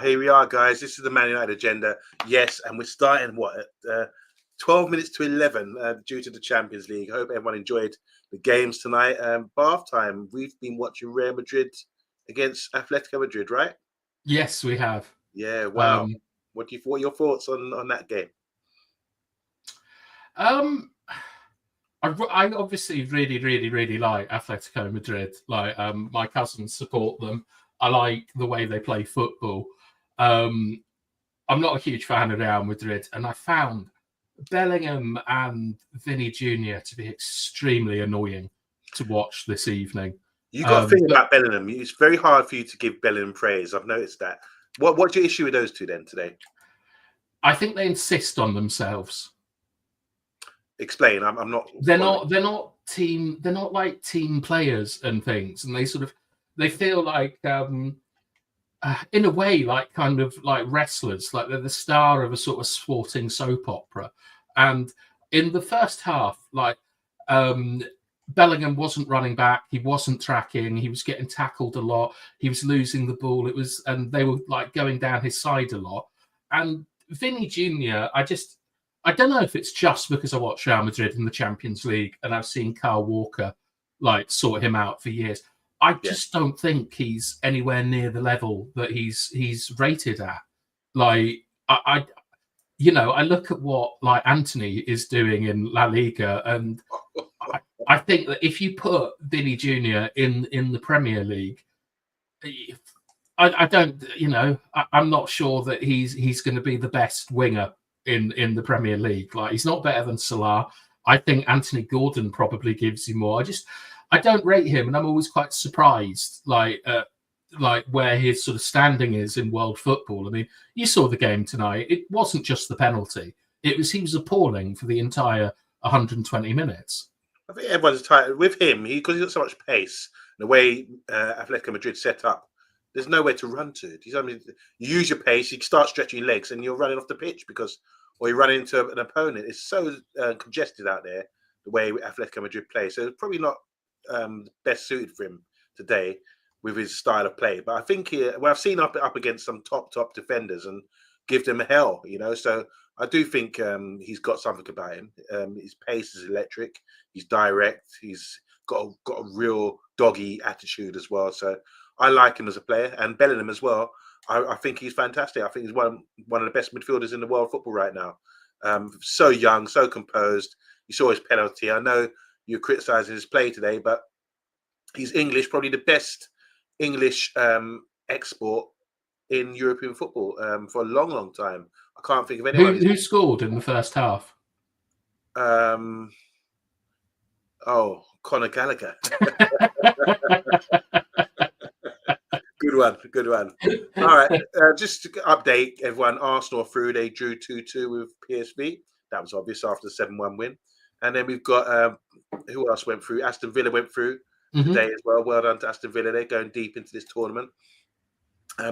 Here we are, guys. This is the Man United agenda. Yes, and we're starting at 12 minutes to 11 due to the Champions League. Hope everyone enjoyed the games tonight. Bath time. We've been watching Real Madrid against Atletico Madrid, right? Yes, we have. Yeah. Wow. What are your thoughts on that game? I obviously really like Atletico Madrid. Like, my cousins support them. I like the way they play football. I'm not a huge fan of Real Madrid, and I found Bellingham and Vinny Jr. to be extremely annoying to watch this evening. You got a thing about Bellingham. It's very hard for you to give Bellingham praise. I've noticed that. What's your issue with those two then today? I think they insist on themselves. Explain. I'm not. They're not team. They're not like team players and things, and they feel like, in a way, like kind of like wrestlers. Like they're the star of a sort of sporting soap opera. And in the first half, like, Bellingham wasn't running back. He wasn't tracking. He was getting tackled a lot. He was losing the ball. And they were like going down his side a lot. And Vinny Jr., I don't know if it's just because I watch Real Madrid in the Champions League and I've seen Kyle Walker like sort him out for years. I just don't think he's anywhere near the level that he's rated at. Like, I look at what like Anthony is doing in La Liga, and I think that if you put Vinny Jr. in the Premier League, I don't, I'm not sure that he's going to be the best winger in the Premier League. Like, he's not better than Salah. I think Anthony Gordon probably gives you more. I don't rate him, and I'm always quite surprised, like where his sort of standing is in world football. I mean, you saw the game tonight. It wasn't just the penalty. He was appalling for the entire 120 minutes. I think everyone's tired with him because he's got so much pace. The way Atletico Madrid set up, there's nowhere to run to. You use your pace, you start stretching your legs, and you're running off the pitch or you run into an opponent. It's so congested out there, the way Atletico Madrid play. So it's probably not best suited for him today with his style of play. But I think I've seen up against some top defenders and give them hell, So I do think he's got something about him. His pace is electric. He's direct. He's got a real doggy attitude as well. So I like him as a player, and Bellingham as well. I think he's fantastic. I think he's one of the best midfielders in the world football right now. So young, so composed. You saw his penalty. I know you're criticising his play today, but he's English, probably the best English export in European football for a long time. I can't think of anyone. Who scored in the first half? Conor Gallagher. Good one. All right, just to update everyone, Arsenal are through. They drew 2-2 with PSV. That was obvious after the 7-1 win. And then we've got, who else went through? Aston Villa went through today as well. Well done to Aston Villa. They're going deep into this tournament.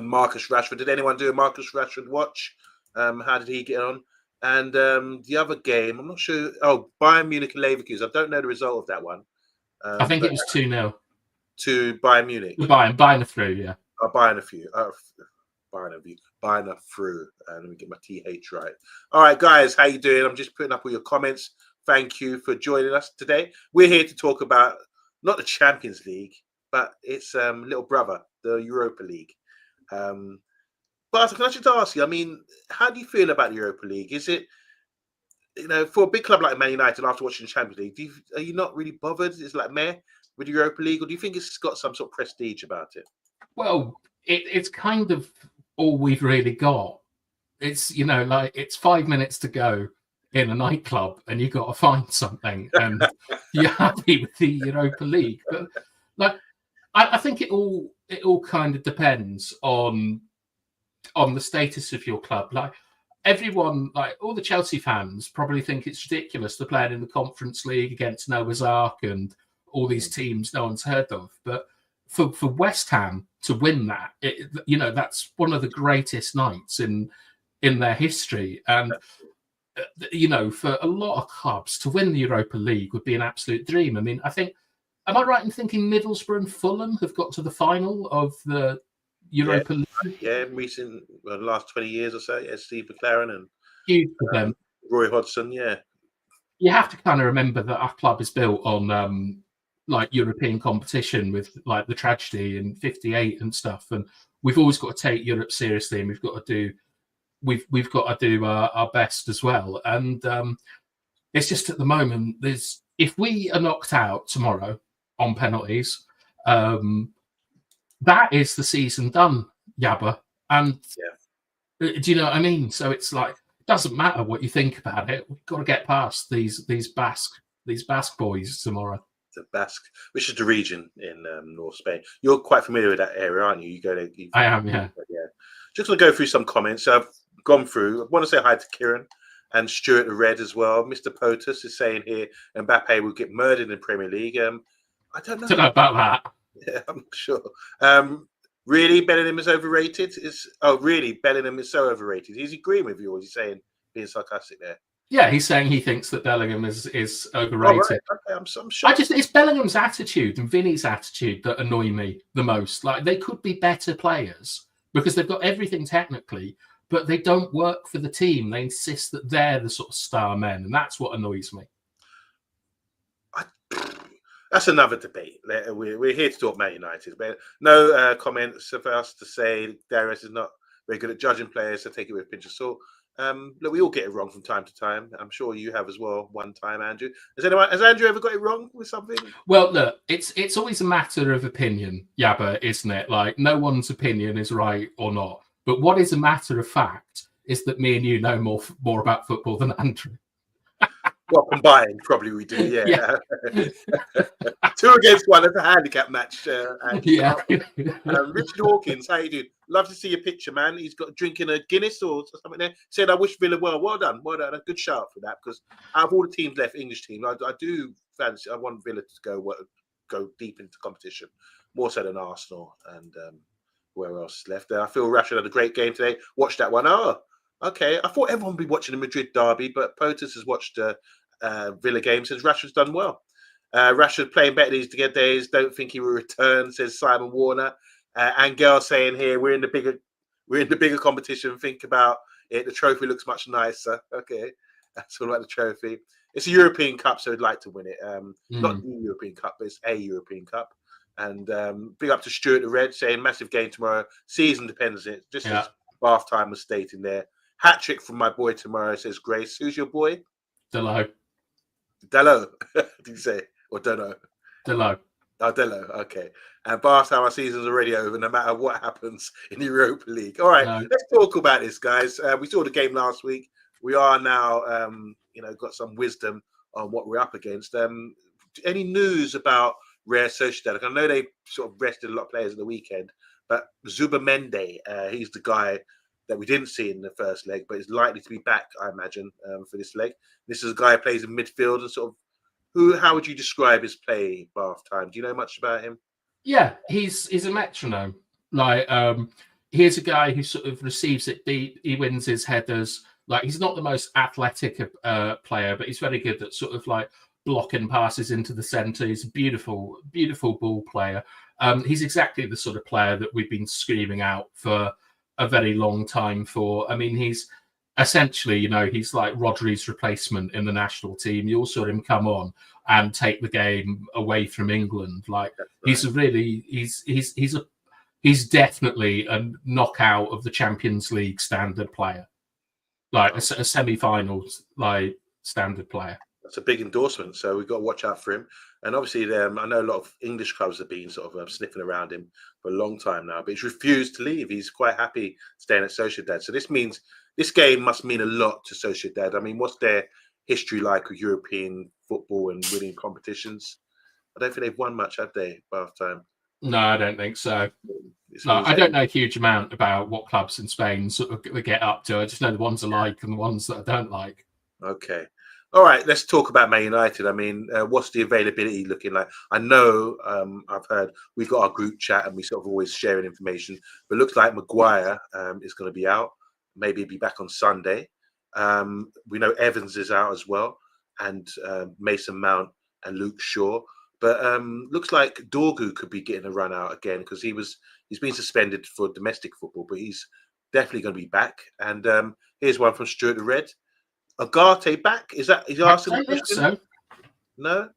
Marcus Rashford. Did anyone do a Marcus Rashford watch? How did he get on? And the other game, I'm not sure. Oh, Bayern Munich and Leverkusen. I don't know the result of that one. I think it was 2-0. To Bayern Munich. Bayern are through, yeah. Bayern are through. Let me get my TH right. All right, guys, how you doing? I'm just putting up all your comments. Thank you for joining us today. We're here to talk about not the Champions League, but its little brother, the Europa League. But can I just ask you, I mean, how do you feel about the Europa League? Is it, for a big club like Man United after watching the Champions League, are you not really bothered? Is it like meh with the Europa League, or do you think it's got some sort of prestige about it? Well, it's kind of all we've really got. It's, like it's 5 minutes to go in a nightclub and you've got to find something and you're happy with the Europa League. But like, I think it all kind of depends on the status of your club. Like, everyone, like all the Chelsea fans probably think it's ridiculous to play in the Conference League against Noah's Ark and all these teams no one's heard of. But for West Ham to win that, that's one of the greatest nights in their history. And for a lot of clubs to win the Europa League would be an absolute dream. I mean, I think, am I right in thinking Middlesbrough and Fulham have got to the final of the Europa League. Yeah, recent last 20 years or so. Yeah, Steve McLaren and Huge for them. Roy Hodgson. Yeah, you have to kind of remember that our club is built on like European competition with like the tragedy in '58 and stuff, and we've always got to take Europe seriously, and we've got to do our best as well. And it's just at the moment, if we are knocked out tomorrow on penalties, that is the season done, Yabba. And do you know what I mean? So it's like, doesn't matter what you think about it. We've got to get past these Basque boys tomorrow. The Basque, which is the region in North Spain. You're quite familiar with that area, aren't you? You go there. I am, yeah. Just going to go through some comments. I've gone through. I want to say hi to Kieran and Stuart the Red as well. Mr. Potus is saying here Mbappe will get murdered in the Premier League. I don't know about that. Yeah, I'm not sure. Really, Bellingham is overrated? Really, Bellingham is so overrated. He's agreeing with you, or is he saying being sarcastic there? Yeah, he's saying he thinks that Bellingham is overrated. Oh, right. Okay, I'm shocked. It's Bellingham's attitude and Vinny's attitude that annoy me the most. Like, they could be better players because they've got everything technically, but they don't work for the team. They insist that they're the sort of star men, and that's what annoys me. That's another debate. We're here to talk Man United, but no comments of us to say Darius is not very good at judging players, so take it with a pinch of salt. Look, we all get it wrong from time to time. I'm sure you have as well. One time, Andrew. Has Andrew ever got it wrong with something? Well, look, it's always a matter of opinion, Yabba, isn't it? Like, no one's opinion is right or not. But what is a matter of fact is that me and you know more about football than Andrew. Well, combined, probably we do. Yeah. 2 against 1 as a handicap match. Yeah. Richard Hawkins, how you doing? Love to see your picture, man. He's got drinking a Guinness or something there. Said, I wish Villa well. Well done. A good shout for that, because out of all the teams left, English team, I do fancy. I want Villa to go deep into competition, more so than Arsenal and where else left there. I feel Rashford had a great game today. Watched that one. Oh, okay. I thought everyone would be watching the Madrid derby, but Potus has watched Villa game, says Rashford's done well. Rashford playing better these days. Don't think he will return, says Simon Warner. Angel saying here we're in the bigger competition. Think about it. The trophy looks much nicer. Okay, that's all about the trophy. It's a European Cup, so I'd like to win it. Not the European Cup, but it's a European Cup. And big up to Stuart the Red saying massive game tomorrow. Season depends on it. Just as Bath Time was stating there. Hat trick from my boy tomorrow, says Grace. Who's your boy? Dello. Did you say? Or Dono? Dello. Oh, Dello. Okay. And Bath Time, our season's already over, no matter what happens in the Europa League. All right, let's talk about this, guys. We saw the game last week. We are now, got some wisdom on what we're up against. Any news about Real Sociedad? I know they sort of rested a lot of players at the weekend, but Zubamendi, he's the guy that we didn't see in the first leg, but is likely to be back, I imagine, for this leg. This is a guy who plays in midfield and sort of how would you describe his play, Bath Time? Do you know much about him? Yeah, he's a metronome. Like, here's a guy who sort of receives it deep. He wins his headers. Like, he's not the most athletic player, but he's very good at sort of like blocking passes into the centre. He's a beautiful, beautiful ball player. He's exactly the sort of player that we've been screaming out for a very long time for. I mean, he's essentially, he's like Rodri's replacement in the national team. You all saw him come on and take the game away from England. Like, right. He's definitely a knockout of the Champions League standard player, like a semi-finals like standard player. That's a big endorsement, so we've got to watch out for him. And obviously, I know a lot of English clubs have been sort of sniffing around him for a long time now, but he's refused to leave. He's quite happy staying at Sociedad. So this means this game must mean a lot to Sociedad. I mean, what's their history like with European football and winning competitions? I don't think they've won much, have they, Bath Time? No, I don't think so. No, I don't know a huge amount about what clubs in Spain sort of get up to. I just know the ones I like and the ones that I don't like. Okay. All right, let's talk about Man United. I mean, what's the availability looking like? I know I've heard we've got our group chat and we sort of always sharing information, but it looks like Maguire is going to be out. Maybe he'll be back on Sunday. We know Evans is out as well, and Mason Mount and Luke Shaw. But looks like Dorgu could be getting a run out again because he was He's been suspended for domestic football, but he's definitely going to be back. And here's one from Stuart the Red. UGARTE back? Is that he's asking? I think so. No.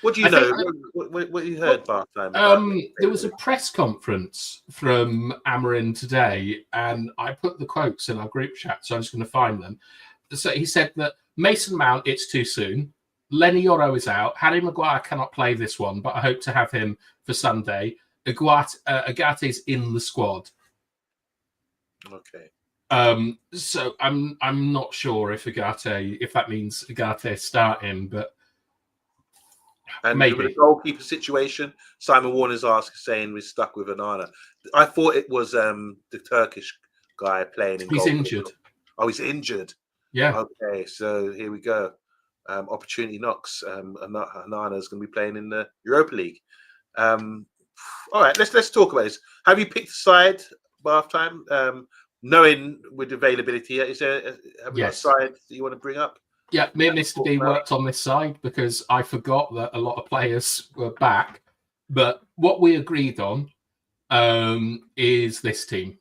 What do you know? What you heard, Bartholomew? There was a press conference from Amarin today, and I put the quotes in our group chat, so I'm just going to find them. So he said that Mason Mount, it's too soon. Lenny Yoro is out. Harry Maguire cannot play this one, but I hope to have him for Sunday. Agate's in the squad. Okay. So I'm not sure if that means Agate starting, but and maybe. The goalkeeper situation, Simon Warner's saying we're stuck with Onana. I thought it was the Turkish guy playing in goal. He's injured. Oh, he's injured. Yeah. Okay, so here we go. Opportunity knocks. Onana is going to be playing in the Europa League. All right, let's talk about this. Have you picked a side, Bath Time? Knowing with availability, have you got a side that you want to bring up? Yeah, me and Mr. B worked on this side because I forgot that a lot of players were back. But what we agreed on is this team.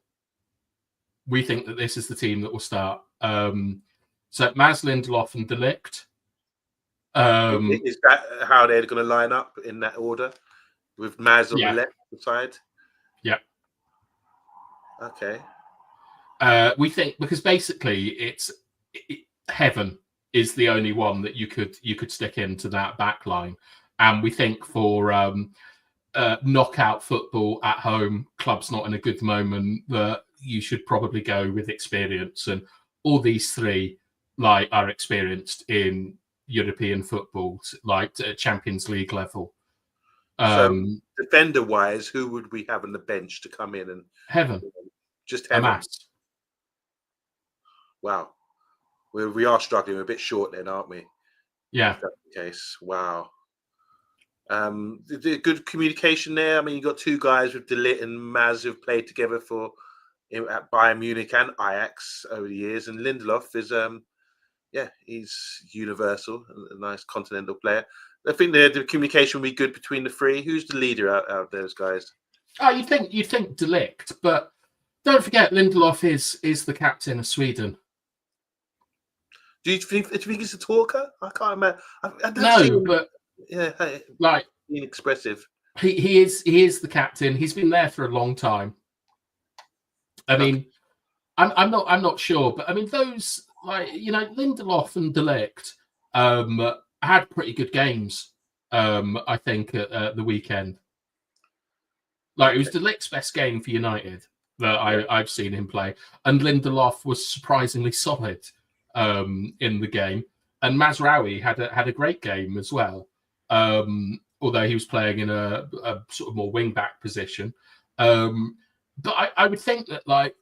We think that this is the team that will start. So Maz, Lindelof and De Ligt. Is that how they're going to line up in that order? With Maz on the left side? Yeah. Okay. We think because basically Heaven is the only one that you could stick into that back line. And we think for knockout football at home, club's not in a good moment, that you should probably go with experience. And all these three are experienced in European football, at Champions League level. So defender-wise, who would we have on the bench to come in and Heaven? Just Heaven. Amas. Wow. We are struggling. We're a bit short then, aren't we? Yeah. If that's the case. Wow. The good communication there. I mean, you got two guys with De Ligt and Maz who've played together at Bayern Munich and Ajax over the years, and Lindelof is he's universal, a nice continental player. I think the communication will be good between the three. Who's the leader out of those guys? Oh, you think De Ligt, but don't forget Lindelof is the captain of Sweden. Do you think he's a talker? I can't imagine. I don't no, see him, but being expressive. He is the captain. He's been there for a long time. I mean, I'm not sure, but I mean those Lindelof and De Ligt had pretty good games. I think at the weekend. It was De Ligt's best game for United that I've seen him play, and Lindelof was surprisingly solid in the game, and Mazraoui had a great game as well. Although he was playing in a sort of more wing back position. But I would think that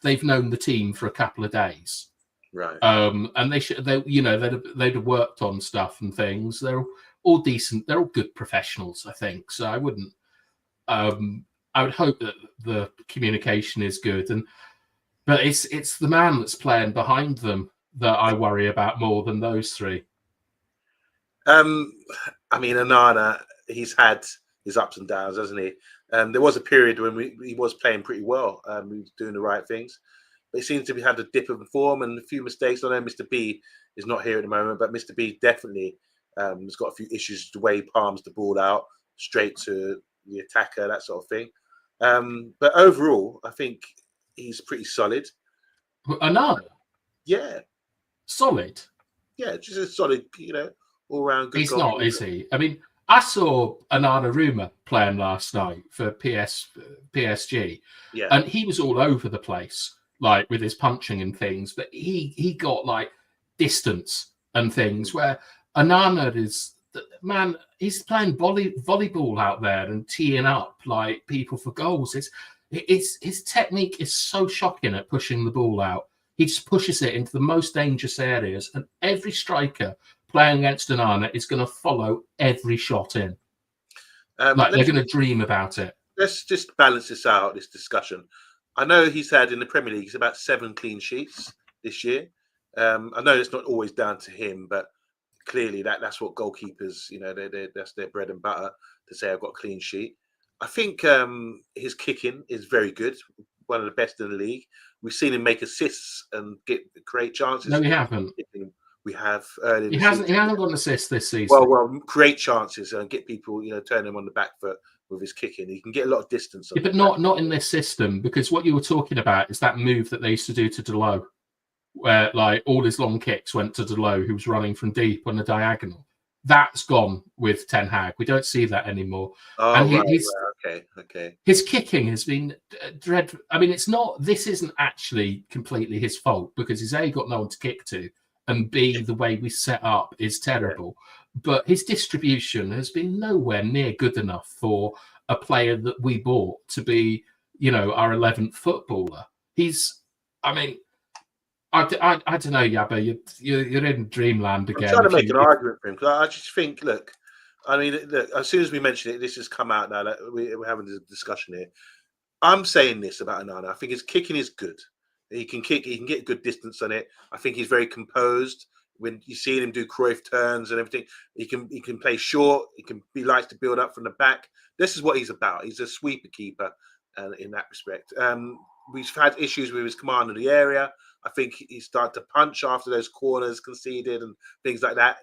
they've known the team for a couple of days, right? And they'd have worked on stuff and things. They're all decent. They're all good professionals, I think. So I wouldn't. I would hope that the communication is good, but it's the man that's playing behind them that I worry about more than those three. I mean, Onana, he's had his ups and downs, hasn't he? There was a period when he was playing pretty well. He was doing the right things. But he seems to have had a dip of form and a few mistakes. I know Mr. B is not here at the moment, but Mr. B definitely has got a few issues the way he palms the ball out straight to the attacker, that sort of thing. But overall, I think he's pretty solid. Onana? Yeah. Solid? Yeah, just a solid, all-round good He's goal. not, is he? I mean, I saw Onana Ruma playing last night for PSG, and he was all over the place, with his punching and things. But he got distance and things. Where Onana is, man, he's playing volleyball out there and teeing up people for goals. His technique is so shocking at pushing the ball out. He just pushes it into the most dangerous areas, and every striker playing against Onana is going to follow every shot in. They're going to dream about it. Let's just balance this out, this discussion. I know he's had in the Premier League, he's about 7 clean sheets this year. I know it's not always down to him, but clearly that's what goalkeepers, that's their bread and butter, to say I've got a clean sheet. I think his kicking is very good, one of the best in the league. We've seen him make assists and create chances. No, we haven't. We have early in He the hasn't. season. He hasn't got an assist this season. Well, create chances and get people, turn them on the back foot with his kicking. He can get a lot of distance. Yeah, but not in this system, because what you were talking about is that move that they used to do to Delo, where like all his long kicks went to Delo, who was running from deep on the diagonal. That's gone with Ten Hag. We don't see that anymore. Oh, and right. Okay. His kicking has been dreadful. I mean, this isn't actually completely his fault, because he's A, got no one to kick to, and B, the way we set up is terrible. Yeah. But his distribution has been nowhere near good enough for a player that we bought to be, our 11th footballer. I don't know, Yabba. You're in dreamland again. I'm trying to make an argument for him, because I just think, look, as soon as we mention it, this has come out now. Like, we're having a discussion here. I'm saying this about Onana. I think his kicking is good. He can kick. He can get good distance on it. I think he's very composed. When you see him do Cruyff turns and everything, he can play short. He likes to build up from the back. This is what he's about. He's a sweeper keeper, in that respect. We've had issues with his command of the area. I think he started to punch after those corners conceded and things like that.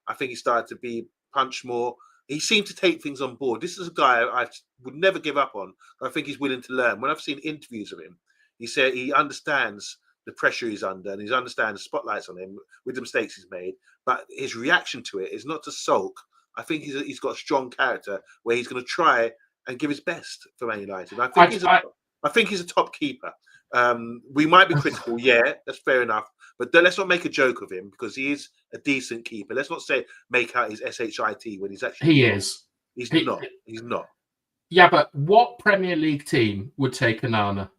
I think he started to be punched more. He seemed to take things on board. This is a guy I would never give up on. I think he's willing to learn. When I've seen interviews of him, he said he understands the pressure he's under and he understands the spotlights on him with the mistakes he's made. But his reaction to it is not to sulk. I think he's got a strong character where he's going to try and give his best for Man United. I think he's a top keeper. We might be critical, yeah, that's fair enough. But let's not make a joke of him, because he is a decent keeper. Let's not make out his SHIT when he's actually He's not. Yeah, but what Premier League team would take Onana?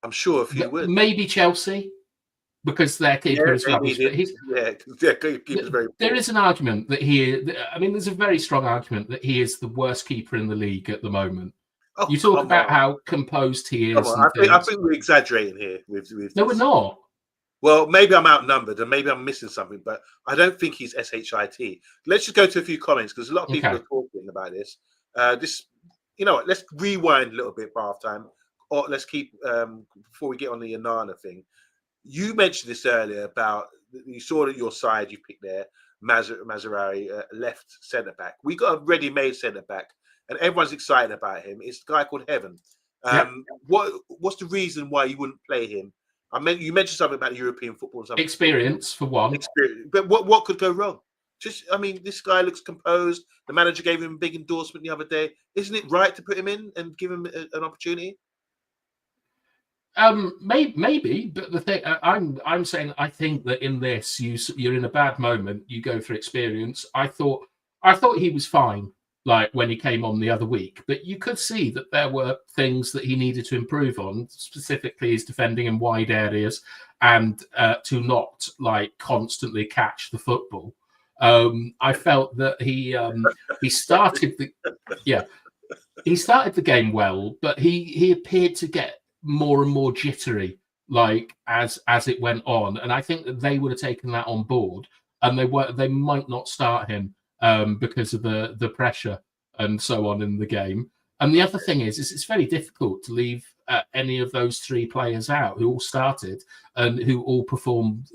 I'm sure a few would. Maybe Chelsea, because their keeper is rubbish. Their keeper's very poor. There is an argument that there's a very strong argument that he is the worst keeper in the league at the moment. Oh, you talk about how composed he is. I think we're exaggerating here. No, we're not. Well, maybe I'm outnumbered and maybe I'm missing something, but I don't think he's SHIT. Let's just go to a few comments, because a lot of people are talking about this. Let's rewind a little bit for half time, or let's keep before we get on the Onana thing. You mentioned this earlier about you saw that your side you picked there, Mazraoui, left centre back. We got a ready-made centre back, and everyone's excited about him. It's a guy called Heaven. What's the reason why you wouldn't play him? You mentioned something about European football. And something. Experience, for one. But what could go wrong? This guy looks composed. The manager gave him a big endorsement the other day. Isn't it right to put him in and give him an opportunity? Maybe, but the thing I'm saying, I think that in this you're in a bad moment. You go for experience. I thought he was fine, like when he came on the other week, but you could see that there were things that he needed to improve on, specifically his defending in wide areas and to not like constantly catch the football. I felt that he started the game well, but he appeared to get more and more jittery like as it went on, and I think that they would have taken that on board, and they might not start him because of the pressure and so on in the game. And the other thing is it's very difficult to leave any of those three players out who all started and who all performed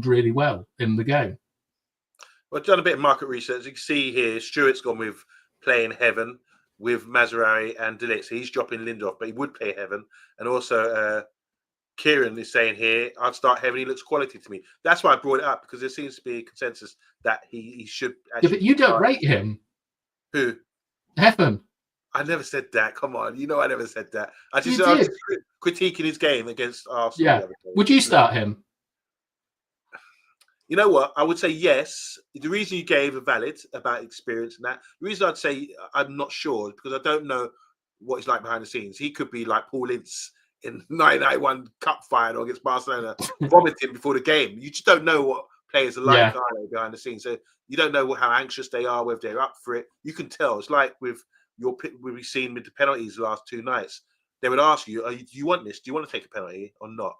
really well in the game. Well, I've done a bit of market research. You can see here Stuart's gone with playing Heaven with Mazraoui and De Ligt. He's dropping Lindelof, but he would play Heaven. And also Kieran is saying here, I'd start Heaven. He looks quality to me. That's why I brought it up, because there seems to be a consensus that he should actually. Yeah, but you don't rate him. Who? Heaven. I never said that. Come on. I never said that. I was critiquing his game against Arsenal. Yeah. Would you start him? You know what? I would say yes. The reason you gave are valid about experience and that. The reason I'd say I'm not sure is because I don't know what he's like behind the scenes. He could be like Paul Ince in 1991 Cup final against Barcelona, vomiting before the game. You just don't know what players are like, are they, behind the scenes. So you don't know how anxious they are, whether they're up for it. You can tell. It's like we've seen with the penalties the last two nights. They would ask you, do you want this? Do you want to take a penalty or not?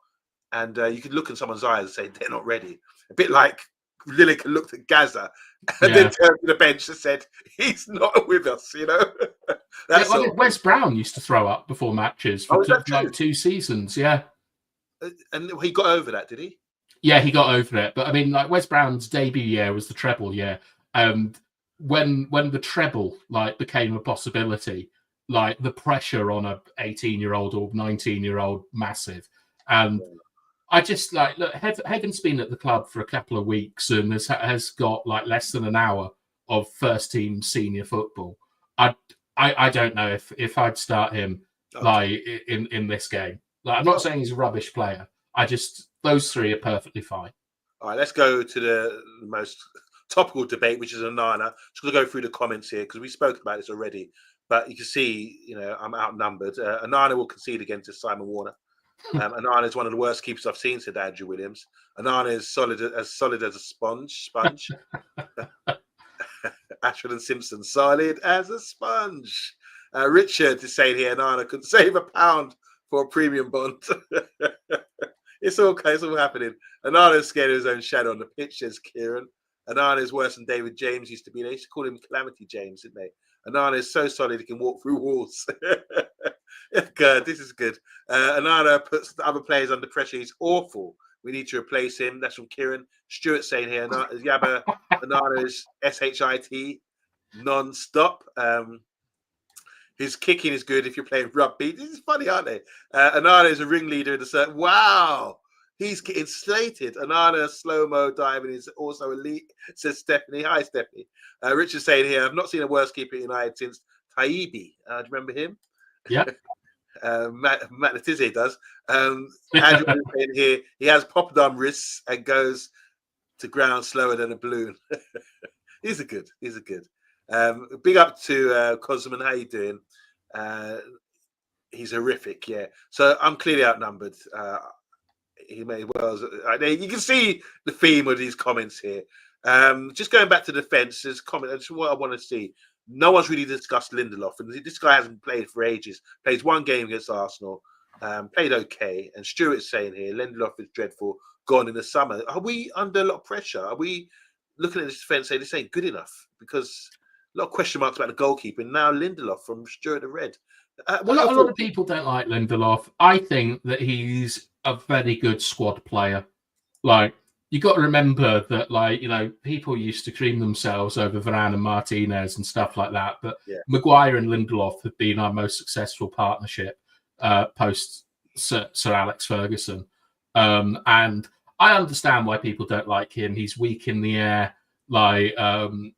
And you could look in someone's eyes and say they're not ready. A bit like Lineker looked at Gaza and then turned to the bench and said, "He's not with us," you know. That's Wes Brown used to throw up before matches for like 2 seasons. Yeah. And he got over that, did he? Yeah, he got over it. But I mean, like Wes Brown's debut year was the treble year. And when the treble like became a possibility, like the pressure on a 18-year-old or 19-year-old massive. And I just like, look, Heaven's been at the club for a couple of weeks and has got like less than an hour of first team senior football. I don't know if I'd start him like in this game. Like, I'm not saying he's a rubbish player. Those three are perfectly fine. All right, let's go to the most topical debate, which is Onana. Just going to go through the comments here because we spoke about this already. But you can see, you know, I'm outnumbered. Onana will concede again to Simon Warner. Onana is one of the worst keepers I've seen, said Andrew Williams. Onana is solid as a sponge. Ashford and Simpson, solid as a sponge. Richard is saying here, Onana could save £1 for a premium bond. It's okay, it's all happening. Onana is scared of his own shadow on the pitch, says Kieran. Onana is worse than David James used to be. They used to call him Calamity James, didn't they? Onana is so solid he can walk through walls. Good, this is good. Onana puts the other players under pressure. He's awful. We need to replace him. That's from Kieran. Stuart saying here, Yabba, Onana is SHIT non-stop. His kicking is good if you're playing rugby. This is funny, aren't they? Onana is a ringleader in the certain. Wow, he's getting slated. Onana slow-mo diving is also elite, says Stephanie. Hi, Stephanie. Richard saying here, I've not seen a worse keeper at United since Taibbi. Do you remember him? Yeah. Matt Letizia does. Andrew saying here, he has poppadom wrists and goes to ground slower than a balloon. These are good. Big up to Cosman. How you doing? He's horrific, yeah. So I'm clearly outnumbered. He may well. You can see the theme of these comments here. Just going back to defence, there's comment. That's what I want to see. No one's really discussed Lindelof, and this guy hasn't played for ages. Plays one game against Arsenal, played okay. And Stuart's saying here, Lindelof is dreadful. Gone in the summer. Are we under a lot of pressure? Are we looking at this defence saying this ain't good enough? Because a lot of question marks about the goalkeeper. And now Lindelof from Stuart the Red. A lot of people don't like Lindelof. I think that he's a very good squad player. Like, you got to remember that, like, you know, people used to cream themselves over Varane and Martinez and stuff like that. But Maguire and Lindelof have been our most successful partnership post Sir Alex Ferguson. And I understand why people don't like him. He's weak in the air. Like,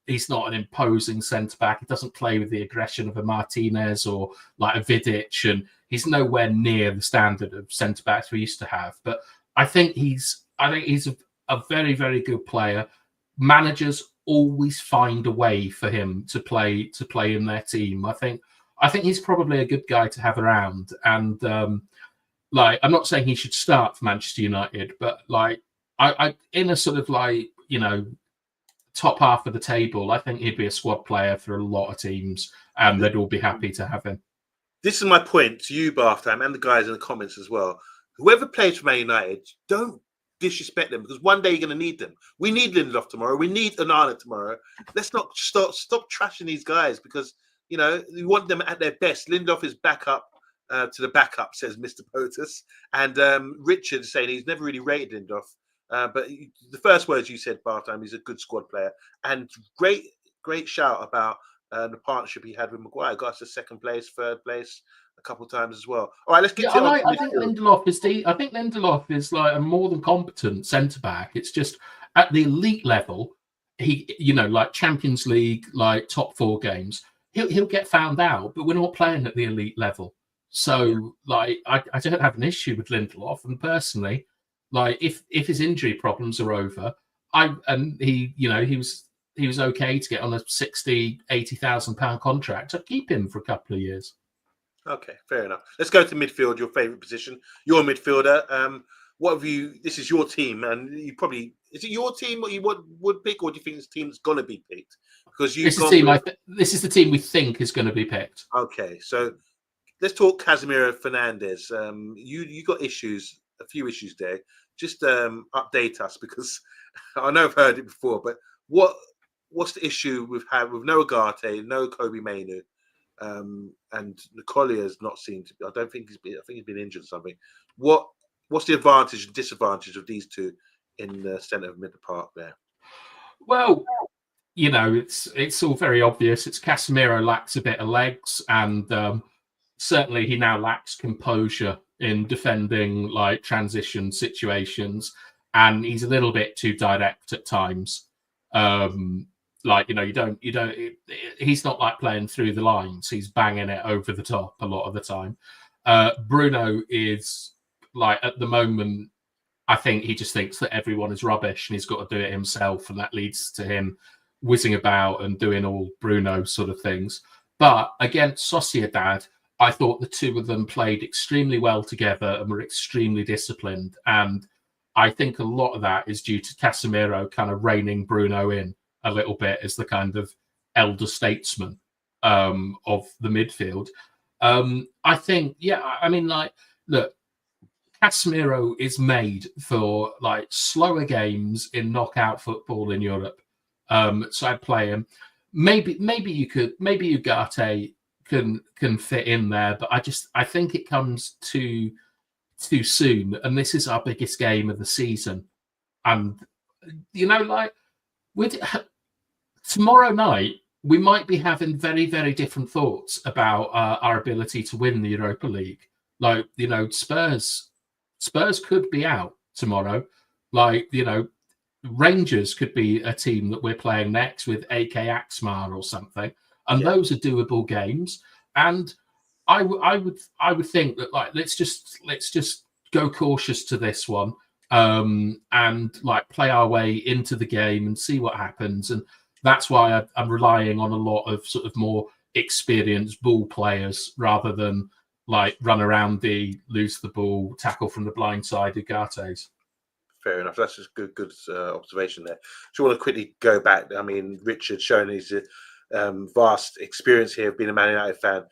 he's not an imposing centre-back. He doesn't play with the aggression of a Martinez or like a Vidic, and he's nowhere near the standard of centre-backs we used to have. But I think he's a very, very good player. Managers always find a way for him to play in their team. I think he's probably a good guy to have around. And like, I'm not saying he should start for Manchester United, but like, I in a sort of like, you know, top half of the table, I think he'd be a squad player for a lot of teams, and they'd all be happy to have him. This is my point to you, Bathtime, and the guys in the comments as well. Whoever plays for Man United, don't disrespect them, because one day you're going to need them. We need Lindelof tomorrow. We need Onana tomorrow. Let's not stop trashing these guys, because, you know, you want them at their best. Lindelof is backup to the backup, says Mr. Potus. And Richard is saying he's never really rated Lindelof. But the first words you said, Bartime, he's a good squad player. And great shout about the partnership he had with Maguire. Got us to second place, third place a couple of times as well. All right, let's get to I think Lindelof is like a more than competent centre-back. It's just at the elite level, he, you know, like Champions League, like top 4 games, he'll get found out, but we're not playing at the elite level. So, like, I don't have an issue with Lindelof, and personally, like, if his injury problems are over, he was okay to get on a 60,000-80,000 pound contract, I'd keep him for a couple of years. Okay, fair enough. Let's go to midfield, your favourite position. You're a midfielder. What have you? This is your team, and you probably, is it your team what you would pick, or do you think this team's going to be picked? Because this is the team we think is going to be picked. Okay, so let's talk Casemiro Fernandez. You got issues, a few issues there. just update us, because I know I've heard it before, but what's the issue we've had with no UGARTE, no Kobe Mainu, and the Collier's not seen to be. I don't think I think he's been injured or something. What's the advantage and disadvantage of these two in the centre of middle park there? Well, you know, it's all very obvious. It's Casemiro lacks a bit of legs, and certainly he now lacks composure in defending like transition situations, and he's a little bit too direct at times. Like, you know, he's not like playing through the lines. He's banging it over the top a lot of the time. Bruno is like, at the moment, I think he just thinks that everyone is rubbish and he's got to do it himself, and that leads to him whizzing about and doing all Bruno sort of things. But against Sociedad, I thought the two of them played extremely well together and were extremely disciplined. And I think a lot of that is due to Casemiro kind of reining Bruno in a little bit as the kind of elder statesman of the midfield. I think, yeah, I mean, like, look, Casemiro is made for like slower games in knockout football in Europe. So I'd play him. Maybe UGARTE can fit in there, but I think it comes too soon. And this is our biggest game of the season. And you know, like tomorrow night, we might be having very, very different thoughts about our ability to win the Europa League. Like, you know, Spurs could be out tomorrow. Like, you know, Rangers could be a team that we're playing next with AK Axmar or something, and those are doable games. And I would think that, like, let's just go cautious to this one, and like play our way into the game and see what happens. And that's why I'm relying on a lot of sort of more experienced ball players rather than like run around lose the ball, tackle from the blind side UGARTE's. Fair enough. That's just good observation there. So I want to quickly go back. I mean, Richard showing his vast experience here of being a Man United fan.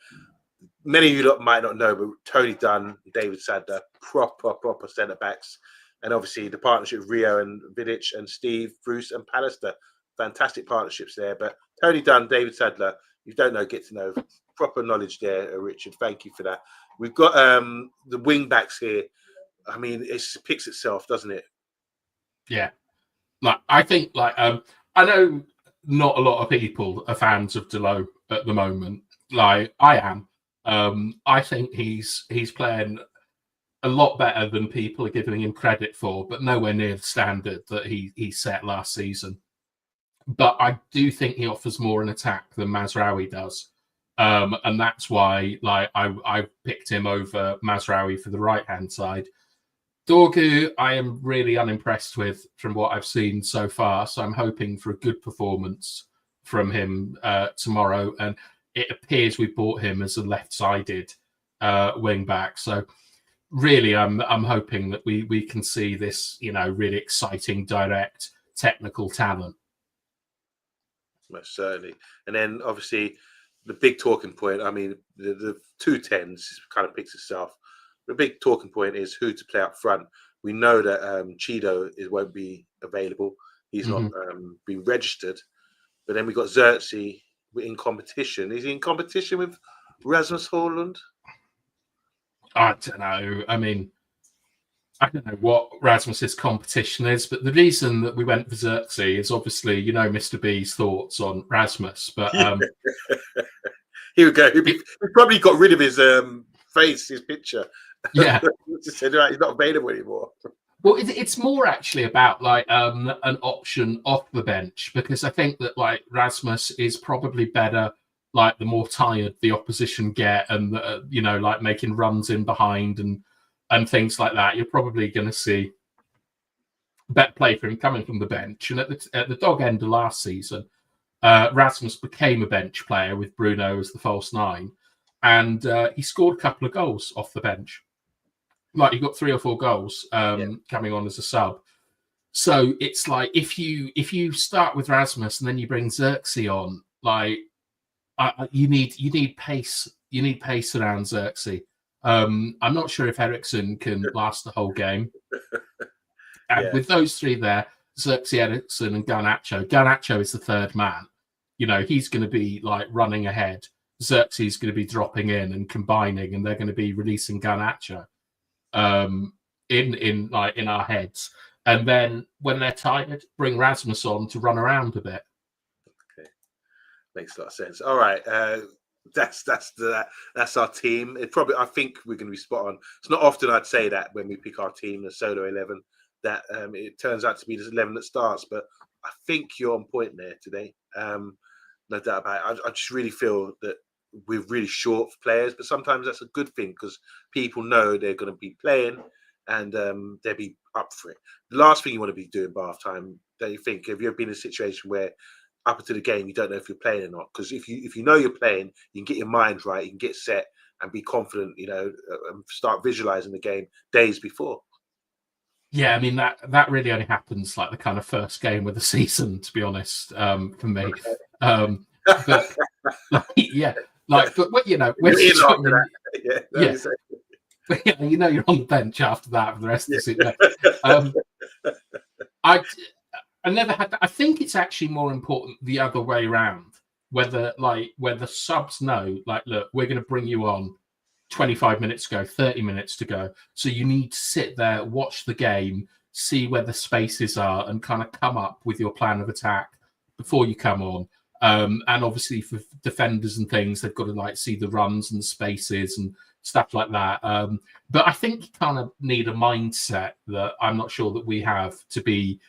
Many of you might not know, but Tony Dunn, David Sadler, proper centre backs, and obviously the partnership with Rio and Vidic and Steve, Bruce and Pallister. Fantastic partnerships there. But Tony Dunn, David Sadler, you don't know, get to know. Proper knowledge there, Richard. Thank you for that. We've got the wing backs here. I mean, it picks itself, doesn't it? Yeah. Like, I think, like, I know not a lot of people are fans of Delo at the moment. Like, I am. I think he's playing a lot better than people are giving him credit for, but nowhere near the standard that he set last season. But I do think he offers more an attack than Mazraoui does. And that's why, like, I picked him over Mazraoui for the right-hand side. Dorgu, I am really unimpressed with from what I've seen so far. So I'm hoping for a good performance from him tomorrow. And it appears we bought him as a left-sided wing back. So really, I'm hoping that we can see this, you know, really exciting, direct, technical talent. Most certainly. And then obviously the big talking point, I mean, the 2-10s kind of picks itself. The big talking point is who to play up front. We know that Chido won't be available. He's not been registered. But then we got Xerxes in competition. Is he in competition with Rasmus Højlund? I don't know. I mean, I don't know what Rasmus's competition is, but the reason that we went for Xerxes is obviously, you know, Mr. B's thoughts on Rasmus. But here we go. He probably got rid of his face, his picture. Yeah. Just said, right, he's not available anymore. Well, it's more actually about like an option off the bench, because I think that like Rasmus is probably better like the more tired the opposition get, and you know, like making runs in behind and things like that. You're probably going to see better play for him coming from the bench. And at the dog end of last season, Rasmus became a bench player with Bruno as the false nine, and he scored a couple of goals off the bench. Like, he got 3 or 4 goals coming on as a sub. So it's like if you start with Rasmus and then you bring Xerxes on, like you need pace. You need pace around Xerxes. I'm not sure if Eriksson can last the whole game. And with those three there, Xerxes, Ericsson, and Garnacho is the third man. You know, he's going to be like running ahead. Xerxes is going to be dropping in and combining, and they're going to be releasing Garnacho in our heads. And then when they're tired, bring Rasmus on to run around a bit. Okay, makes a lot of sense. All right, that's our team. I think we're going to be spot on. It's not often I'd say that when we pick our team, the solo 11, that it turns out to be the 11 that starts. But I think you're on point there today. No doubt about it. I just really feel that we're really short for players, but sometimes that's a good thing because people know they're going to be playing and they'll be up for it. The last thing you want to be doing bath time, don't you think? Have you ever been in a situation where up until the game you don't know if you're playing or not? Because if you know you're playing, you can get your mind right, you can get set and be confident, you know, and start visualizing the game days before. Yeah, I mean that really only happens like the kind of first game of the season, to be honest, for me. But but you know, when but yeah, you know you're on the bench after that for the rest of the season. I never had that. I think it's actually more important the other way around, where the subs know, like, look, we're going to bring you on 25 minutes to go, 30 minutes to go. So you need to sit there, watch the game, see where the spaces are, and kind of come up with your plan of attack before you come on. And obviously for defenders and things, they've got to like see the runs and the spaces and stuff like that. But I think you kind of need a mindset that I'm not sure that we have to be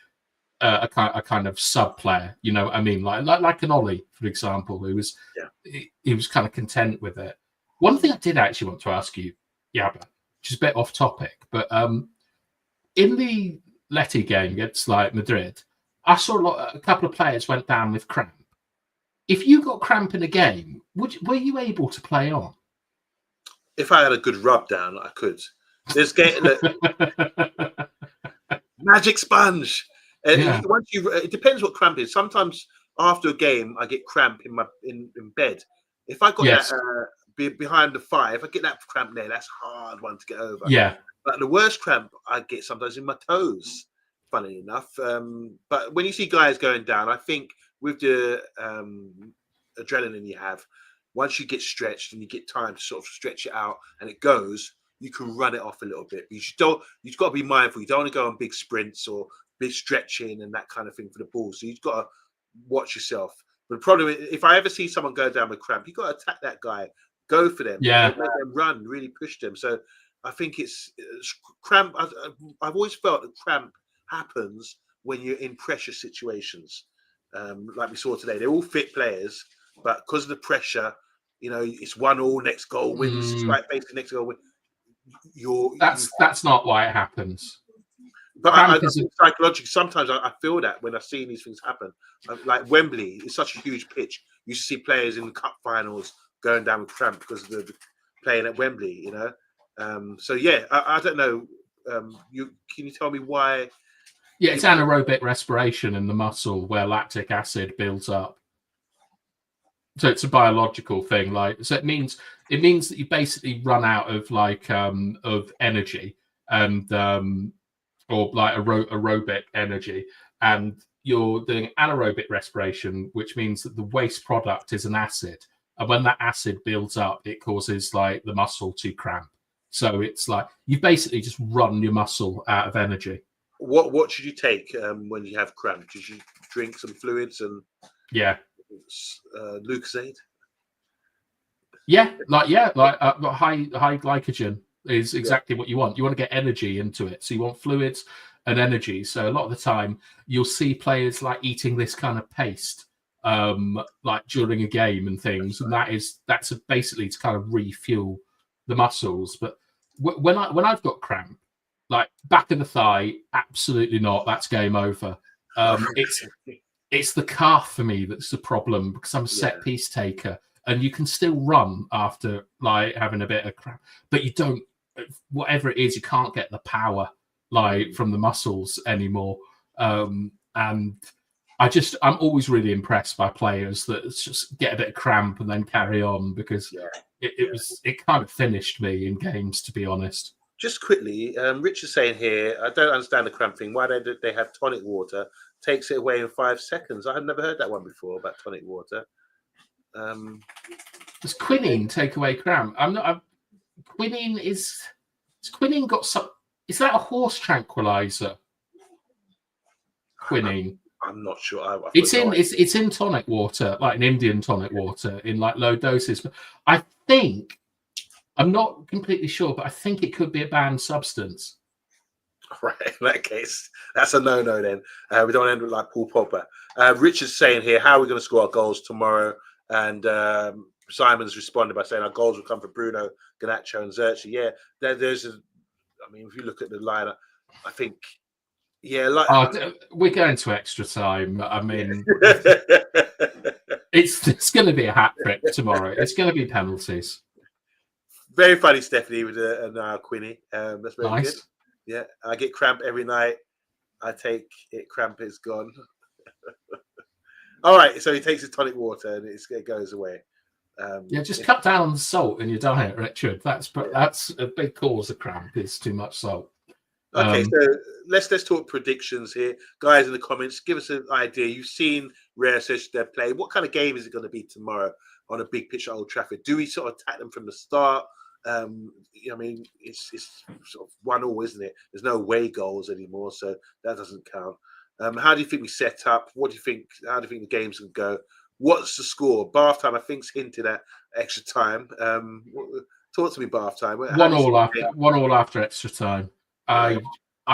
a kind of sub player. You know what I mean? Like an Ollie, for example, who was he was kind of content with it. One thing I did actually want to ask you, Yabba, which is a bit off topic, but in the Leti game against like Madrid, I saw a couple of players went down with cramp. If you got cramp in a game, were you able to play on? If I had a good rub down, I could. There's magic sponge. Once it depends what cramp is. Sometimes after a game, I get cramp in bed. If I got that behind the thigh, if I get that cramp there, that's a hard one to get over. Yeah. But the worst cramp I get sometimes in my toes, funnily enough. But when you see guys going down, I think with the adrenaline you have, once you get stretched and you get time to sort of stretch it out and it goes, you can run it off a little bit. You've got to be mindful. You don't want to go on big sprints or big stretching and that kind of thing for the ball. So you've got to watch yourself. But the problem is, if I ever see someone go down with cramp, you've got to attack that guy, go for them, make them run, really push them. So I think it's cramp. I've always felt that cramp happens when you're in pressure situations. Like we saw today, they're all fit players, but because of the pressure, you know, it's 1-1, next goal wins, strike basically next goal win. That's not why it happens. But I think psychologically, sometimes I feel that when I see these things happen. Like Wembley is such a huge pitch. You see players in the cup finals going down with cramp because they're playing at Wembley, you know. So yeah, I don't know. Can you tell me why? Yeah, it's anaerobic respiration in the muscle where lactic acid builds up. So it's a biological thing. So it means that you basically run out of of energy and or like aerobic energy, and you're doing anaerobic respiration, which means that the waste product is an acid, and when that acid builds up, it causes like the muscle to cramp. So it's like you've basically just run your muscle out of energy. What should you take when you have cramp? Should you drink some fluids and Lucozade? High glycogen is exactly what you want. You want to get energy into it, so you want fluids and energy. So a lot of the time, you'll see players like eating this kind of paste, like during a game and things, and that's basically to kind of refuel the muscles. But when I've got cramp, like back of the thigh, absolutely not. That's game over. It's the calf for me that's the problem because I'm a set piece taker, and you can still run after like having a bit of cramp, but you don't. Whatever it is, you can't get the power like from the muscles anymore. And I'm always really impressed by players that just get a bit of cramp and then carry on because it kind of finished me in games, to be honest. Just quickly, Richard's saying here, I don't understand the cramp thing. Why they have tonic water? Takes it away in 5 seconds. I had never heard that one before about tonic water. Does quinine take away cramp? Quinine is. Has quinine got some? Is that a horse tranquilizer? Quinine. I'm not sure. It's in tonic water, like an Indian tonic water, in like low doses. But I think, I'm not completely sure, but I think it could be a banned substance. Right, in that case, that's a no-no then. We don't end up like Paul Pogba. Richard's saying here, how are we going to score our goals tomorrow? And Simon's responded by saying our goals will come from Bruno, Garnacho and Xerxes. Yeah, I mean, if you look at the lineup, I think, yeah, like we're going to extra time. I mean, it's going to be a hat trick tomorrow. It's going to be penalties. Very funny, Stephanie, with a Quinny. That's very nice. Good. Yeah, I get cramp every night. I take it, cramp is gone. All right, so he takes his tonic water and it goes away. Yeah, just cut down on the salt in your diet, Richard. That's a big cause of cramp. Is too much salt. Okay, so let's talk predictions here, guys. In the comments, give us an idea. You've seen Real Sociedad play. What kind of game is it going to be tomorrow on a big pitch at Old Trafford? Do we sort of attack them from the start? I mean, it's sort of 1-1, isn't it? There's no away goals anymore, so that doesn't count. How do you think we set up? What do you think? How do you think the game's going to go? What's the score? Bath time, I think's hinted at extra time. Talk to me, Bath time. 1-1 after extra time. I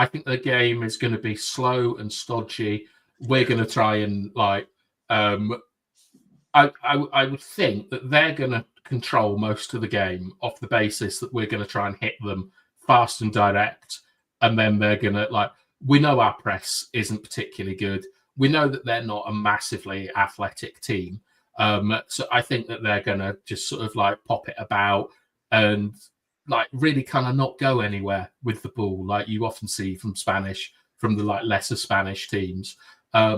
think the game is going to be slow and stodgy. We're going to try and I would think that they're going to control most of the game off the basis that we're going to try and hit them fast and direct, and then they're going to we know our press isn't particularly good. We know that they're not a massively athletic team. So I think that they're going to just sort of pop it about and really kind of not go anywhere with the ball, like you often see from the lesser Spanish teams. A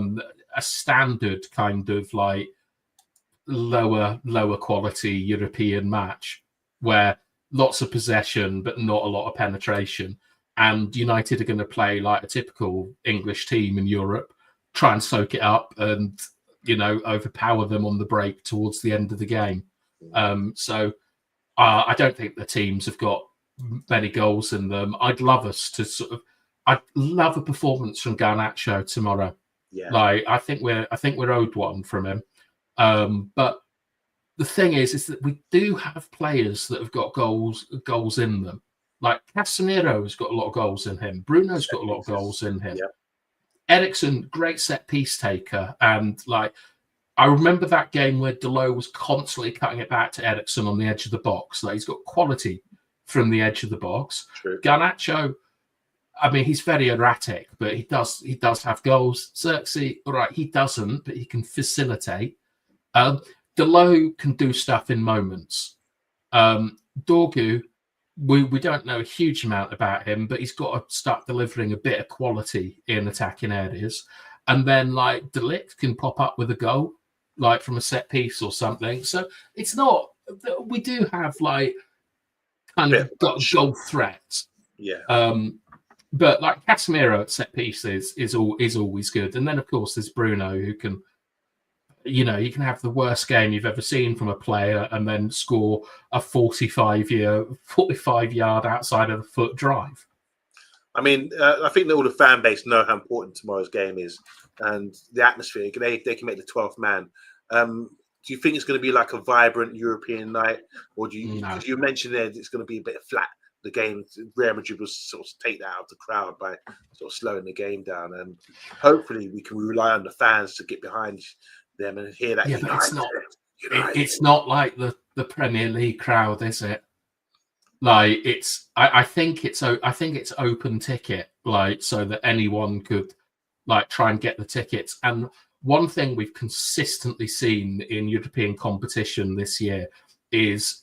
standard kind of lower quality European match where lots of possession but not a lot of penetration. And United are going to play like a typical English team in Europe, try and soak it up and, overpower them on the break towards the end of the game. So I don't think the teams have got many goals in them. I'd love I'd love a performance from Garnacho tomorrow. Yeah. I think we're owed one from him. But the thing is that we do have players that have got goals in them. Like Casemiro has got a lot of goals in him. Bruno's got a lot of goals in him. Yeah. Eriksen, great set piece taker. And I remember that game where Delo was constantly cutting it back to Eriksen on the edge of the box. He's got quality from the edge of the box. True. Garnacho, I mean, he's very erratic, but he does have goals. Xerxes, all right, he doesn't, but he can facilitate. Delo can do stuff in moments. Dorgu, we don't know a huge amount about him, but he's got to start delivering a bit of quality in attacking areas. And then De Ligt can pop up with a goal, from a set piece or something. So it's not, we do have kind of got goal threats. Yeah. But Casemiro at set pieces is always good. And then of course there's Bruno who can, you can have the worst game you've ever seen from a player and then score a 45-yard outside of the foot drive. I mean, I think that all the fan base know how important tomorrow's game is and the atmosphere. They can make the 12th man. Do you think it's going to be like a vibrant European night? Or do you, because you mentioned there it's going to be a bit flat, the game, Real Madrid will sort of take that out of the crowd by sort of slowing the game down. And hopefully we can rely on the fans to get behind them and hear that. Yeah, but it's not like the Premier League crowd, is it? I think it's open ticket, so that anyone could try and get the tickets. And one thing we've consistently seen in European competition this year is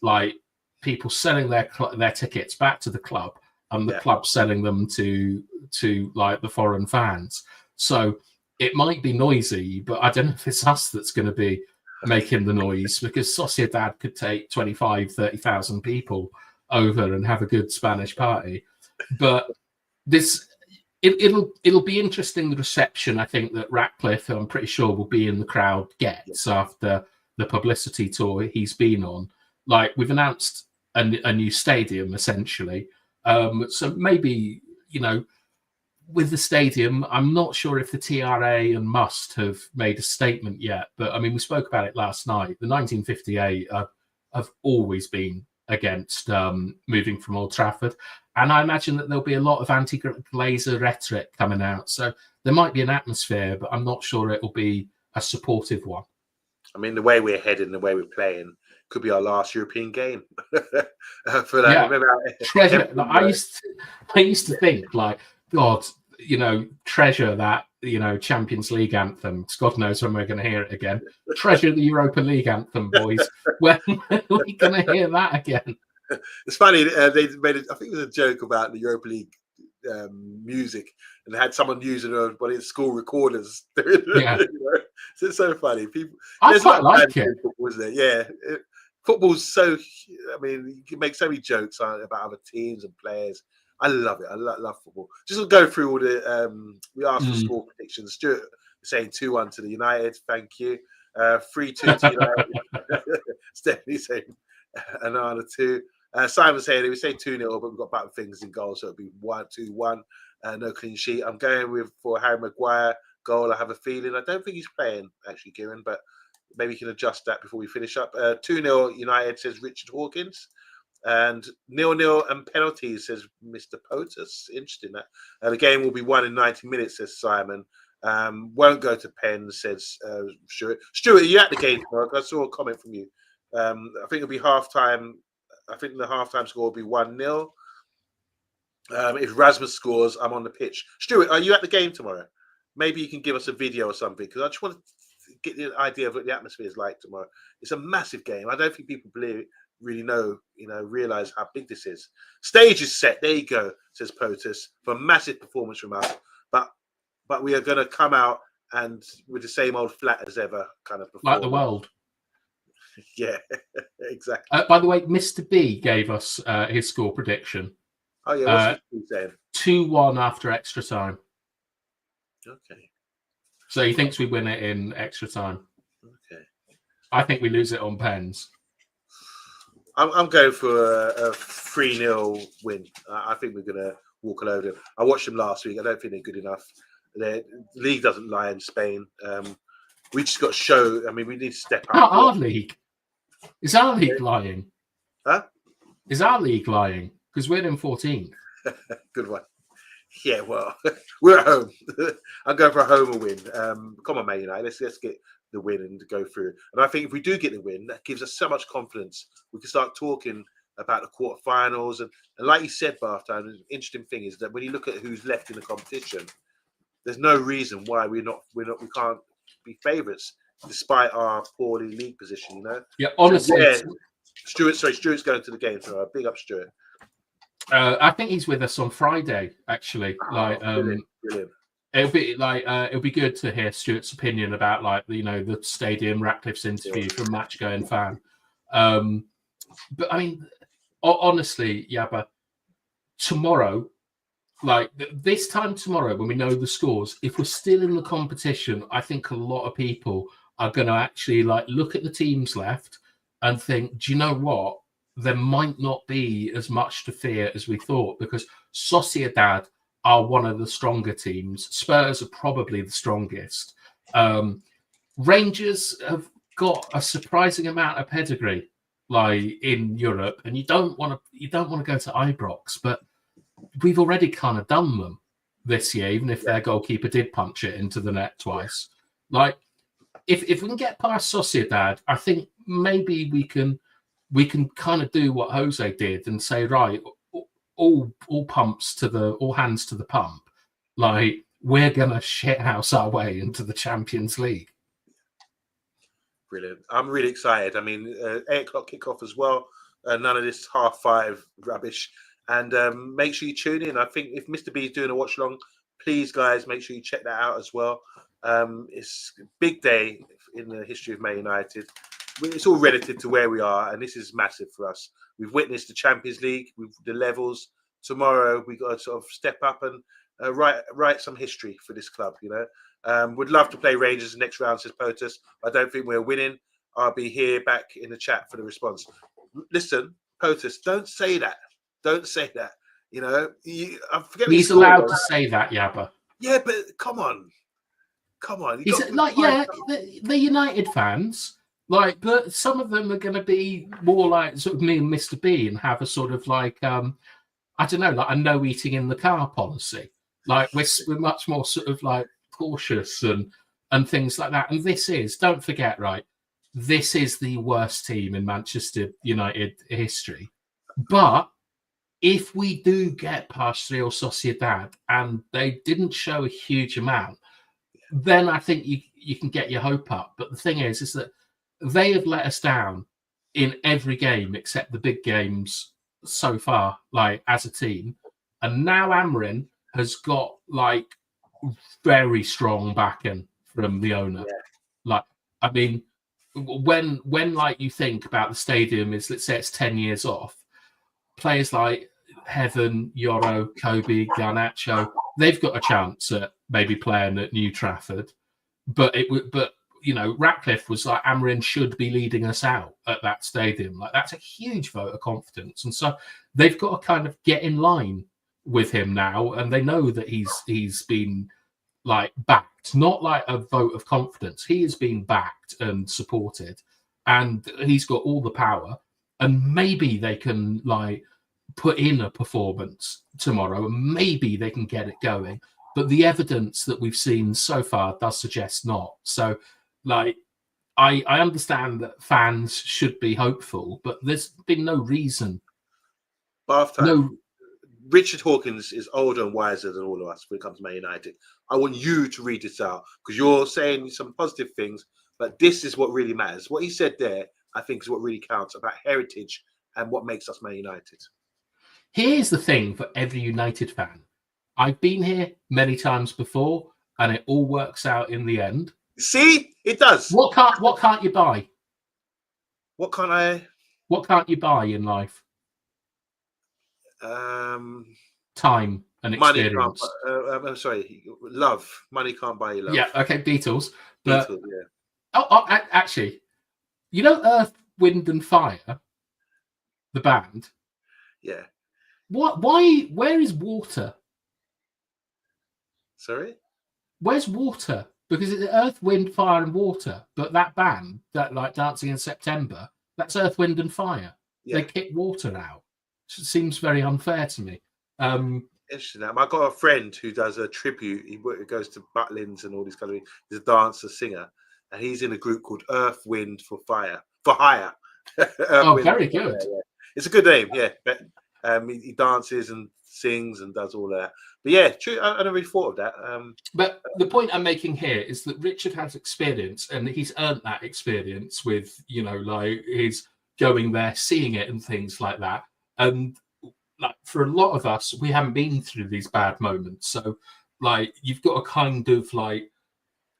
people selling their tickets back to the club and the club selling them to the foreign fans. So it might be noisy, but I don't know if it's us that's going to be making the noise, because Sociedad could take 25,000, 30,000 people over and have a good Spanish party. But this, it'll be interesting, the reception I think that Ratcliffe, I'm pretty sure, will be in the crowd gets after the publicity tour he's been on. Like, we've announced a new stadium essentially, so maybe, you know, with the stadium, I'm not sure if the TRA and Must have made a statement yet, but I mean, we spoke about it last night. The 1958 have always been against moving from Old Trafford, and I imagine that there'll be a lot of anti-Glazer rhetoric coming out. So there might be an atmosphere, but I'm not sure it'll be a supportive one. I mean, the way we're heading, the way we're playing, could be our last European game. For that, Yeah. remember, Treasure. I used to think, like, God, you know, treasure that, you know, Champions League anthem. God knows when we're going to hear it again. Treasure the Europa League anthem, boys. When are we going to hear that again? It's funny. They made it. I think it was a joke about the Europa League music, and they had someone using one of his school recorders. Yeah, you know? So it's so funny. People, I quite like it. Football, isn't it? Yeah, football's so. I mean, you can make so many jokes about other teams and players. I love it. I love football. Just to go through all the. We asked for score predictions. Stuart saying 2-1 to the United. Thank you. 3-2 to United. Stephanie saying another 2. Simon saying, we say 2-0, but we've got better things in goal, so it'll be 1-2-1. No clean sheet. I'm going for Harry Maguire goal. I have a feeling. I don't think he's playing, actually, Kieran, but maybe you can adjust that before we finish up. 2-0 United, says Richard Hawkins. And 0-0 and penalties, says Mr. Potus. Interesting that. The game will be won in 90 minutes, says Simon. Won't go to pens, says Stuart. Stuart, are you at the game tomorrow? I saw a comment from you. I think it'll be half-time. I think the half-time score will be 1-0. If Rasmus scores, I'm on the pitch. Stuart, are you at the game tomorrow? Maybe you can give us a video or something, because I just want to get the idea of what the atmosphere is like tomorrow. It's a massive game. I don't think people really know, realize how big this is. Stage is set. There you go, says POTUS, for a massive performance from us. But we are going to come out and with the same old flat as ever kind of performance. Like the world. Yeah, exactly. By the way, Mr. B gave us his score prediction. Oh, yeah, what's he saying? 2-1 after extra time. Okay. So he thinks we win it in extra time. Okay. I think we lose it on pens. I'm going for a 3-0 win. I think we're going to walk all over them. I watched them last week. I don't think they're good enough. The league doesn't lie in Spain. We just got to show. I mean, we need to step up. Not our league. Is our league lying? Huh? Is our league lying? Because we're in 14th. Good one. Yeah, well, we're at home. I'm going for a home win. Come on, Man United. Let's get the win and go through. And I think if we do get the win, that gives us so much confidence. We can start talking about the quarterfinals. And like you said, Bartha, the interesting thing is that when you look at who's left in the competition, there's no reason why we can't be favourites despite our poorly league position. Yeah, honestly. So, yeah, Stuart's going to the game. So big up, Stuart. I think he's with us on Friday, actually. Brilliant. It'll be good to hear Stuart's opinion about the stadium, Ratcliffe's interview from Match Going Fan. But I mean, honestly, Yabba, tomorrow, this time tomorrow, when we know the scores, if we're still in the competition, I think a lot of people are going to actually look at the teams left and think, do you know what? There might not be as much to fear as we thought, because Sociedad are one of the stronger teams. Spurs are probably the strongest. Rangers have got a surprising amount of pedigree, in Europe, and you don't want to go to Ibrox, but we've already kind of done them this year, even if their goalkeeper did punch it into the net twice. If we can get past Sociedad, I think maybe we can kind of do what Jose did and say, right, all hands to the pump. We're gonna shithouse our way into the Champions League. Brilliant. I'm really excited. I mean, 8 o'clock kickoff as well. None of this 5:30 rubbish. And make sure you tune in. I think if Mr. B is doing a watch along, please, guys, make sure you check that out as well. It's a big day in the history of Man United. It's all relative to where we are, and this is massive for us. We've witnessed the Champions League with the levels, tomorrow we got to sort of step up and write some history for this club. You know, would love to play Rangers next round, says POTUS. I don't think we're winning. I'll be here back in the chat for the response. Listen, POTUS, don't say that. Don't say that. You know, I forget. He's allowed to say that, Yabba. Yeah, but come on. He's like, yeah, the United fans, like, but some of them are going to be more like sort of me and Mr. B and have a sort of like, I don't know, like a no eating in the car policy. Like we're much more sort of like cautious and things like that. And this is, don't forget, right, this is the worst team in Manchester United history. But if we do get past Real Sociedad and they didn't show a huge amount, then I think you can get your hope up. But the thing is that they have let us down in every game except the big games so far, like as a team. And now Amorim has got like very strong backing from the owner. Yeah. Like, I mean, when like you think about the stadium is, let's say it's 10 years off, players like Heaven, Yoro, Kobe, Garnacho, they've got a chance at maybe playing at New Trafford. But you know, Ratcliffe was like, Amorim should be leading us out at that stadium. Like, that's a huge vote of confidence. And so they've got to kind of get in line with him now. And they know that he's been like backed, not like a vote of confidence. He has been backed and supported, and he's got all the power. And maybe they can like put in a performance tomorrow, and maybe they can get it going. But the evidence that we've seen so far does suggest not. So, like, I understand that fans should be hopeful, but there's been no reason. Bath time. Richard Hawkins is older and wiser than all of us when it comes to Man United. I want you to read this out because you're saying some positive things, but this is what really matters. What he said there, I think, is what really counts about heritage and what makes us Man United. Here's the thing for every United fan. I've been here many times before, and it all works out in the end. See, it does. What can't you buy? What can't I? What can't you buy in life? Time and experience. I'm sorry, love. Money can't buy you love. Yeah, okay, Beatles. But Beatles, yeah. Oh, actually, you know, Earth, Wind and Fire, the band. Yeah. What? Why? Where is water? Sorry. Where's water? Because it's Earth, Wind, Fire, and Water. But that band, that like Dancing in September, that's Earth, Wind, and Fire. Yeah. They kick water out. It seems very unfair to me. Interesting. I've got a friend who does a tribute. He goes to Butlins and all these kind of things. He's a dancer, singer, and he's in a group called Earth, Wind for Hire. Oh, very good. Yeah. It's a good name, yeah. But, he dances and sings and does all that. But yeah, true. I never really thought of that. But the point I'm making here is that Richard has experience, and he's earned that experience with, you know, like his going there, seeing it, and things like that. And like for a lot of us, we haven't been through these bad moments. So like you've got to kind of like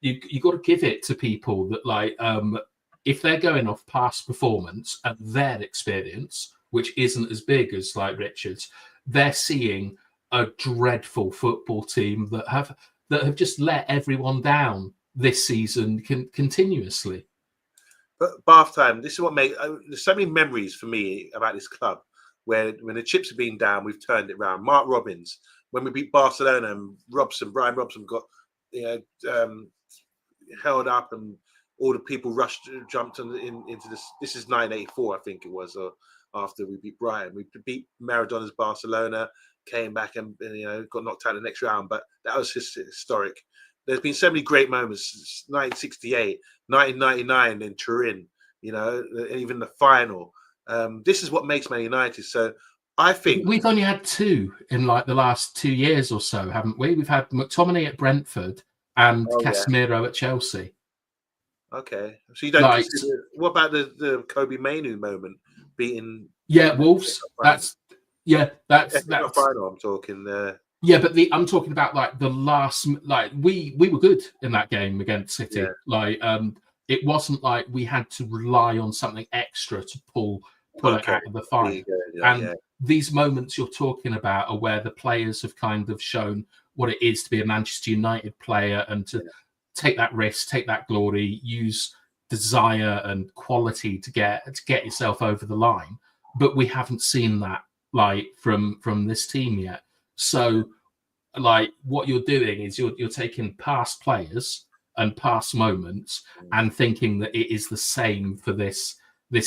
you got to give it to people that like if they're going off past performance and their experience, which isn't as big as like Richard's, they're seeing a dreadful football team that have just let everyone down this season continuously. But Bath time, this is what makes there's so many memories for me about this club. Where when the chips have been down, we've turned it around. Mark Robbins, when we beat Barcelona and Brian Robson got held up and all the people jumped into this. This is 1984, I think it was, or after we beat Brian. We beat Maradona's Barcelona, came back and got knocked out in the next round. But that was just historic. There's been so many great moments. 1968, 1999 in Turin, even the final. This is what makes Man United. So I think we've only had two in like the last 2 years or so, haven't we? We've had McTominay at Brentford and Casemiro at Chelsea. Okay, so you don't consider, what about the Kobe Mainu moment beating? Yeah, Wolves. That's final. I'm talking there. Yeah, but I'm talking about like the last. Like we were good in that game against City. Yeah. Like it wasn't like we had to rely on something extra to pull it out of the final. these moments you're talking about are where the players have kind of shown what it is to be a Manchester United player and to take that risk, take that glory, use desire and quality to get yourself over the line. But we haven't seen that like from this team yet. So like what you're doing is you're taking past players and past moments and thinking that it is the same for this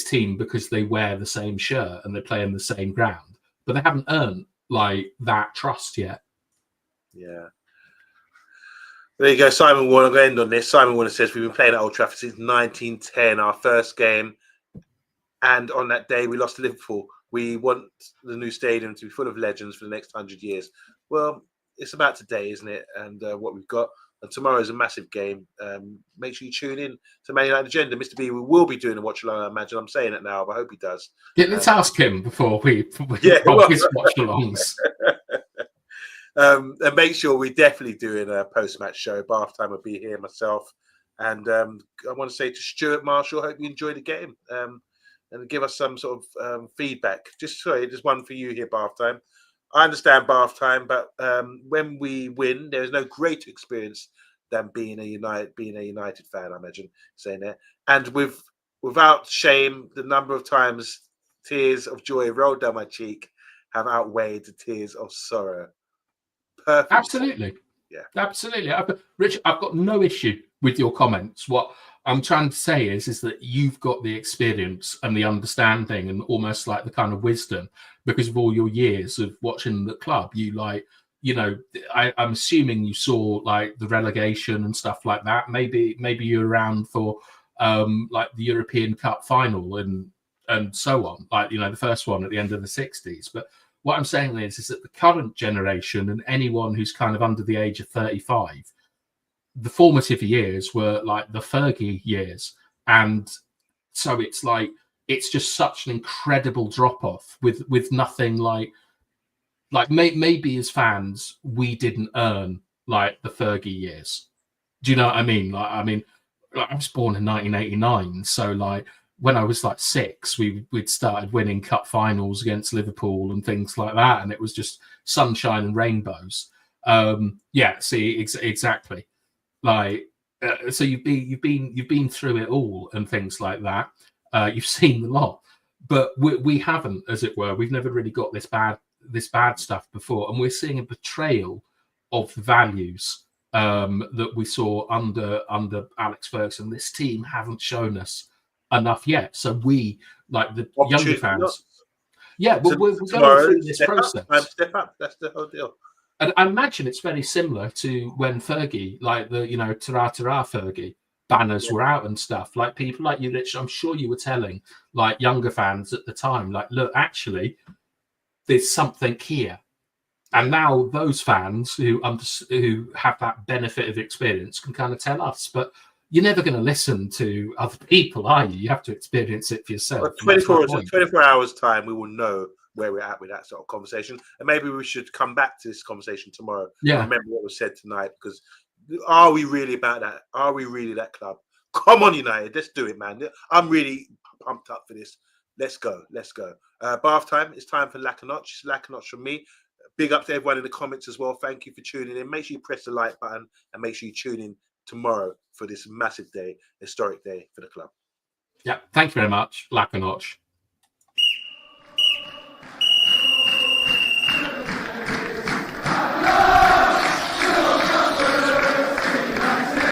team because they wear the same shirt and they play in the same ground, but they haven't earned like that trust yet. Yeah. There you go. Simon Warner, I'm going to end on this. Simon Warner says, we've been playing at Old Trafford since 1910, our first game. And on that day, we lost to Liverpool. We want the new stadium to be full of legends for the next 100 years. Well, it's about today, isn't it? And what we've got. And tomorrow is a massive game. Make sure you tune in to Man United Agenda. Mr. B, we will be doing a watch along. I imagine I'm saying it now, but I hope he does. Yeah, let's ask him before we his watch alongs. And make sure we're definitely doing a post-match show. Bath Time will be here, myself. And I want to say to Stuart Marshall, hope you enjoyed the game. And give us some sort of feedback. Just one for you here, Bath Time. I understand Bath Time, but when we win, there is no greater experience than being a United fan, I imagine, saying that. And without shame, the number of times tears of joy rolled down my cheek have outweighed the tears of sorrow. Perfect. Absolutely. Yeah. Absolutely. Rich, I've got no issue with your comments. What I'm trying to say is that you've got the experience and the understanding and almost like the kind of wisdom because of all your years of watching the club. I'm assuming you saw like the relegation and stuff like that. Maybe you're around for like the European Cup final and so on. Like, the first one at the end of the 60s. But what I'm saying is that the current generation and anyone who's kind of under the age of 35, the formative years were like the Fergie years. And so it's just such an incredible drop off with nothing like maybe as fans, we didn't earn like the Fergie years. Do you know what I mean? I was born in 1989. So like, when I was like 6, we'd started winning cup finals against Liverpool and things like that, and it was just sunshine and rainbows. Exactly. Like, so you've been through it all and things like that. You've seen a lot, but we haven't, as it were. We've never really got this bad stuff before, and we're seeing a betrayal of the values that we saw under Alex Ferguson. This team haven't shown us enough yet, so we, like the younger fans, we're going through this process. Step up. That's the whole deal. And I imagine it's very similar to when Fergie, like the ta-ra ta-ra Fergie banners were out and stuff. Like people like you, Rich, I'm sure you were telling like younger fans at the time, like, look, actually, there's something here. And now those fans who have that benefit of experience can kind of tell us, but you're never going to listen to other people, are you? You have to experience it for yourself. 24 hours time, we will know where we're at with that sort of conversation. And maybe we should come back to this conversation tomorrow. Yeah. Remember what was said tonight, because are we really about that? Are we really that club? Come on, United. Let's do it, man. I'm really pumped up for this. Let's go. Bath Time. It's time for Lack a Notch. It's Lack a Notch from me. Big up to everyone in the comments as well. Thank you for tuning in. Make sure you press the like button and make sure you tune in tomorrow for this massive day, historic day for the club. Yeah, thank you very much. Lack a Notch.